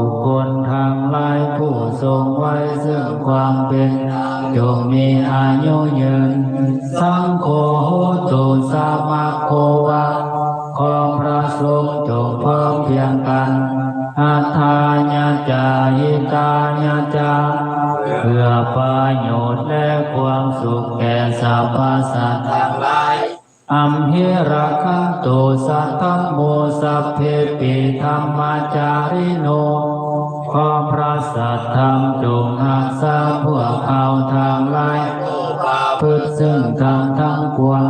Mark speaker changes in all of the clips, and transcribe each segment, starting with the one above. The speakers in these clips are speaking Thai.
Speaker 1: คคลทั้งหลายผู้ทรงไว้ซึ่งความเป็นจงมีอายุยืนสังโฆโหตุสามะโควะของพระสงฆ์จงพร้อมเพียงกันอัฏฐาญาจาหิตาญาจาเพื่อประโยชน์และความสุขแก่สรรพสัตว์ทั้งหลายอัมหิราคันตุสัทธโมสัพเพปิธรรมจาริโนขอพระสัทธรรมจงรักษาพวกเขาทางหลายพึกซึ่งธรรมทั้งปวง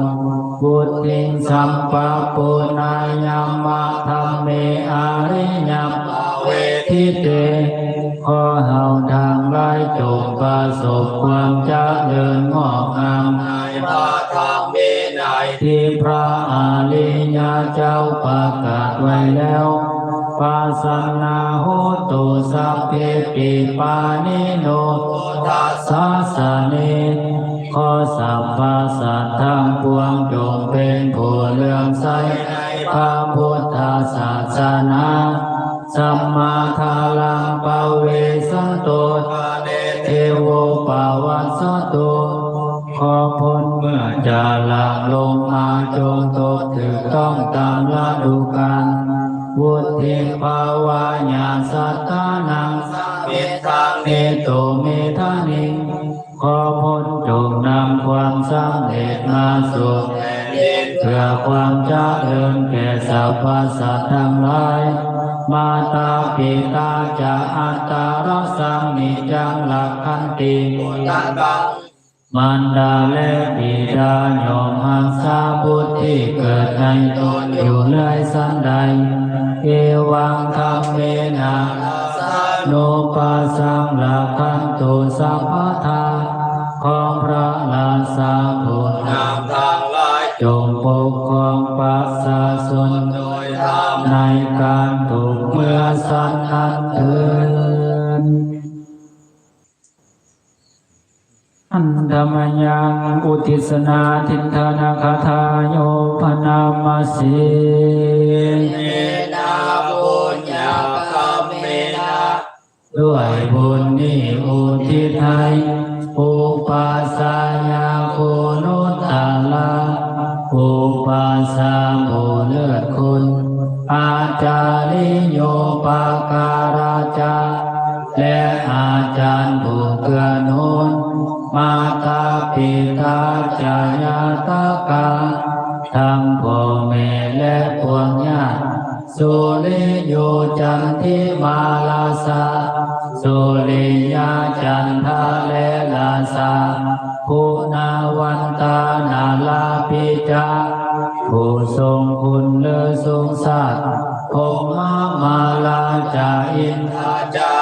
Speaker 1: บุตติสัมปะปุณายัมมะธรรมเมอาริยัมเวทิเตขอเฮาทางหลายจงประสบความเจริญงอกงามในพระธรรมวินัยที่พระอริยเจ้าประกาศไว้แล้วปัสสนาโหตุสัพเพปิปานิโนทัสสะสะเนขอสัพพสัตว์ทั้งปวงจงเป็นผู้เลื่อมใสในพระพุทธศาสนาสัมมาทาลังปะเวสโตเทโวปาวัสสโตขอพ้นเมื่อจะหลังลงมาจงตกถึกต้องตามฤดูกาลวุฒิภาวะญาสัตตานังเมตาเนโตเมธานิขอพ้นจงนำความสำเร็จมาสู่เพื่อความเจริญแก่สรรพสัตว์ทั้งหลายมาตาปิตาจะอัตตารักสังนิจังลักขันติมารดาและบิดาโยมหังสาบุตรที่เกิดในตนอยู่เลื่อยสันใดเอวังธรรมเมนะโนปัสสังลักขันตุสัพพทาของพระราชาผู้นำทางหลายจงปกครองประชาชนโดยธรรมในการถูกเมื่อสันนันเถิดอันธรรมยังอุทิศนาทิฏฐานาคาทาโยปนามาสีเนนาบุญญากรรมเมนะด้วยบุญนี้อุทิศให้อุปัสสยาภูนุตตาลาอุปัสสะผู้เลิศคุณอาจาริโยปาการาจาและอาจารย์ผู้เกื้อหนุนมาตาปิตาจายาตากาทั้งพ่อแม่และพวกญาติสุริโยจันทิมาลาสาสุริยาจันทาและลาสาภูนาวันตานาลาปิจาผู้ทรงคุณเลิศทรงศาสตร์พงมาลาจาอินทาจา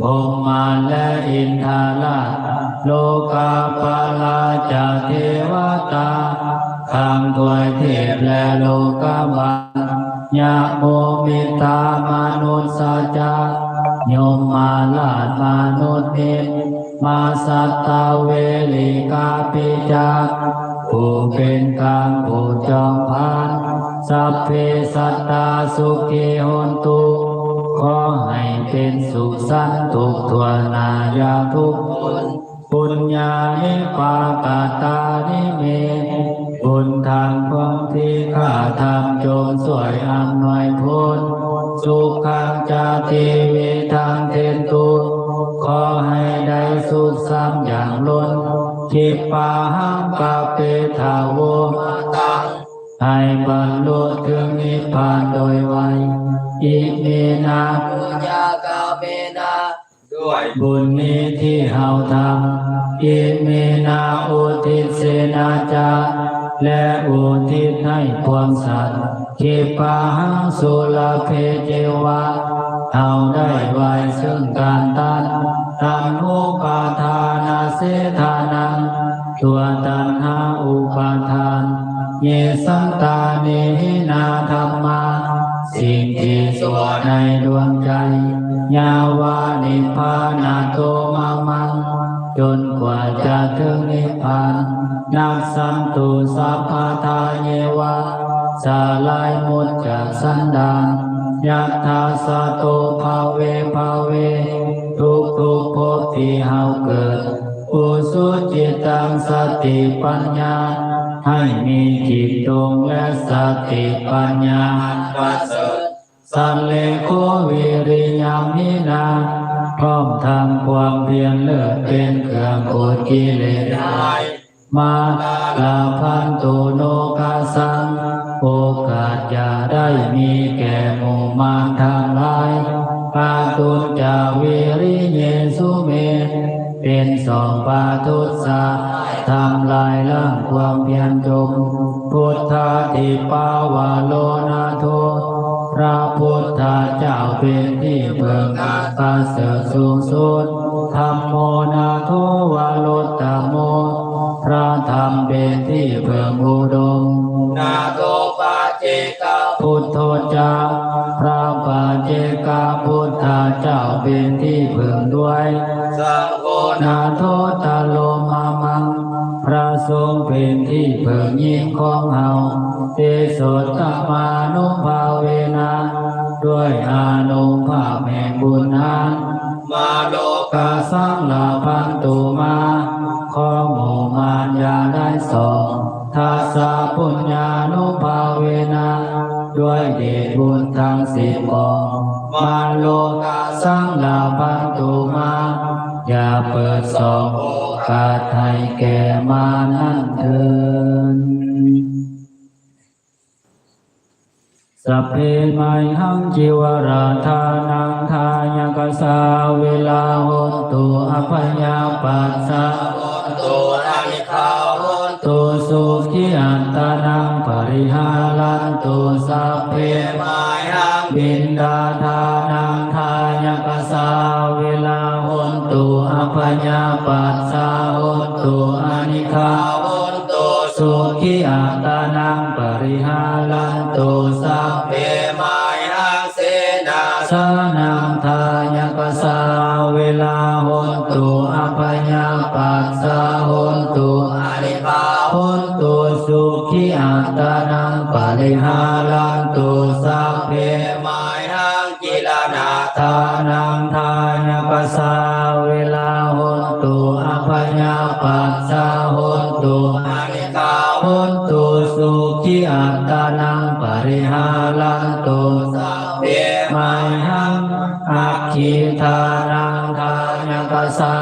Speaker 1: พงมาและอินทาลาโลกาปาลาจาเทวตาข้างถวยเทพและโลกาบาลยะโมมิตามนุสสาจาโยมมาลาดมนุษย์นิมมาสัตตาเวลิกาปิจาผู้เป็นกลางผู้จอมพานสัพเพสัตตาสุขีโหนตุขอให้เป็นสุขสันต์ทุกทั่วนายาทุกคนปุญญานิปากาตานิเมบุญทางความที่ข้าทำจงสวยอำนวยผลสุขังจาติวิทางเทนตุขอให้ได้สุขซ้ำอย่างล้นทิปาหังปะเปทาวตังให้บรรลุถึงนิพพานโดยไวอิเมนะปุญญากาเมนะด้วยบุญนี้ที่เฮาทำอิเมนะอุทิศเสนาจาและอุทิศให้พวงสัตว์ทิปาหังสุลเพเจวะเฮาได้ไว้ซึ่งการตัดอุปาทานาเสธานังตัวตัณหาอุปาทานเยสันตาเนหินาธรรมาสิ่งที่สัวในดวงใจยาวานิพพานาโตมามังจนกว่าจะถึงนิพพานนักสันตุสัพพทาเยวะสาลายหมดจากสันดาน ยัตถาสะโตภาเวภาเวทุกทุกภพที่เฮาเกิดอุสุจิตังสติปัญญาให้มีจิตตรงและสติปัญญาประเสริฐสันเลโควิริยามินาพร้อมทำความเพียรเลิศเป็นเครื่องโกดกิเลสได้มาลาพันตุโนกาสังโอกาสอย่าได้มีแก่หมู่มารทั้งหลายปาตุจจาวิริเยสุเมเป็นสองปาทุสาทำลายล้างความเพียรจงพุทธาติปาวาโลนาโทพระพุทธเจ้าเป็นที่เบิ่งประเสริฐสูงสุดธัมโมนาโทวาโลตตโมพระธรรมเป็นที่เบิ่งอุดมนาโทปาเจกาพุทโธเจ้าพระปาเจกาพุทธเจ้าเป็นที่เบิ่งด้วยสังโฆนาโทตโลมามังพระสงฆ์เป็นที่เบิ่งยิ่งของเฮาเตโสตมานุภาเวนะด้วยอานุภาพแห่งบุญนั้นมาโลกาสังลาพันตุมาของหมู่มารยาได้สองทัสสะปุญญานุภาเวนะด้วยเดชบุญทั้งสิบกองมาโลกาสังลาพันตุมาอย่าเปิดสองโอกาสให้แก่มานั่นเถิดสัพเพไมหังจิวราธานังทายกสาเวลาโหตุอภัยาปัสสะโหตุอานิคาโหตุสุขิอัตตานังปริหารันตุสัพเพไมหังบินดาทานังทายกสาเวลาโหตุอภัยาปัสสะโหตุอานิคาโหตุสุขิอัตตานังปริหารันตุสัพเพไมหังเสนาสนังทายกสาเวลาโหตุอภัยาปัสสะโหตุอานิคาโหตุสุขิอัตตานังปริหารันตุสัพเพไมหังกิลนาทานังทายกสาเวลาโหตุอภัยาปัสสะโหตุอานิคาโหตุสุขิอัตตานังปริหารันตุสัพเพไมหังอัคคิทานังทายกสา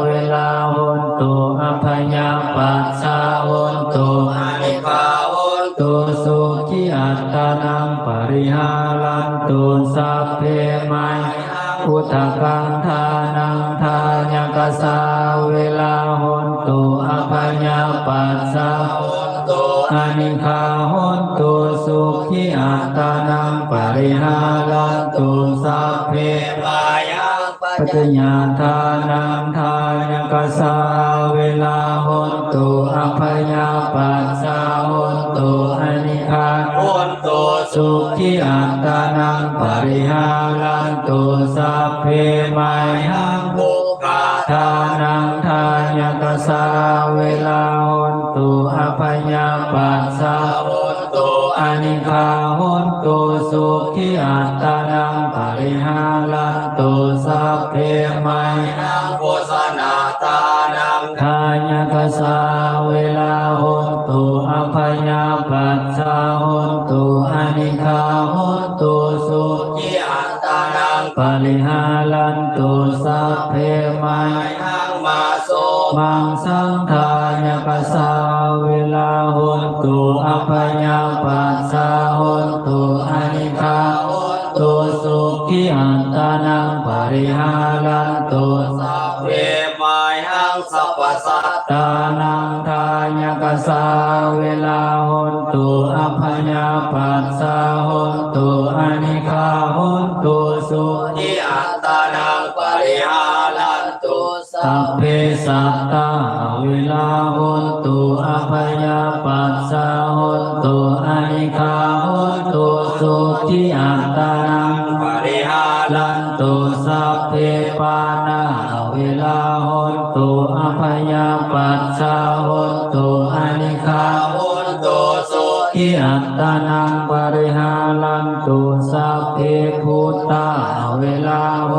Speaker 1: เวลาโหตุอภัยาปัสสะโหตุอานิคาโหตุสุขิอัตตานังปริหารันตุสัพเพไมหังพุทธกังทานังทายกสาเวลาโหตุอภัยาปัสสะโหตุอานิคาโหตุสุขิอัตตานังปริหารันตุสัพเพไมหังปัจจญาทานังทายกสาเวลาโหตุอภัยาปัสสะโหตุอานิคาโหตุสุขิอัตตานังปริหารันตุสัพเพไมหังปุกขาทานังทายกสาเวลาโหตุอภัยาปัสสะโหตุอานิคาโหตุสุขิอัตตานังปริหารันตุสัพเพไมหังโฆษณาทานังทายกสาเวลาโหตุอภัยาปัสสะโหตุอานิคาโหตุสุขิอัตตานังปริหารันตุสัพเพไมหังมาโสมังสังทายกสาเวลาโหตุอภัยาปัสสะโหตุอานิคาโหตุสุขิอัตตานังปริหารันตุสัพเพไมหังสัพพสัตตานังทายกสาเวลาโหตุอภัยาปัสสะโหตุอานิคาโหตุสุขิอัตตานังปริหารันตุสัพเพสัตตาเวลาโหตุอภัยาปัสสะโหตุอานิคาโหตุสุขิอัตตานังปริหารันตุสัพเพปานาเวลาโหตุอภัยาปัสสะโหตุอานิคาโหตุสุขิ ทิอัตตานังปริหารันตุสัพเพพุทธาเวลาโห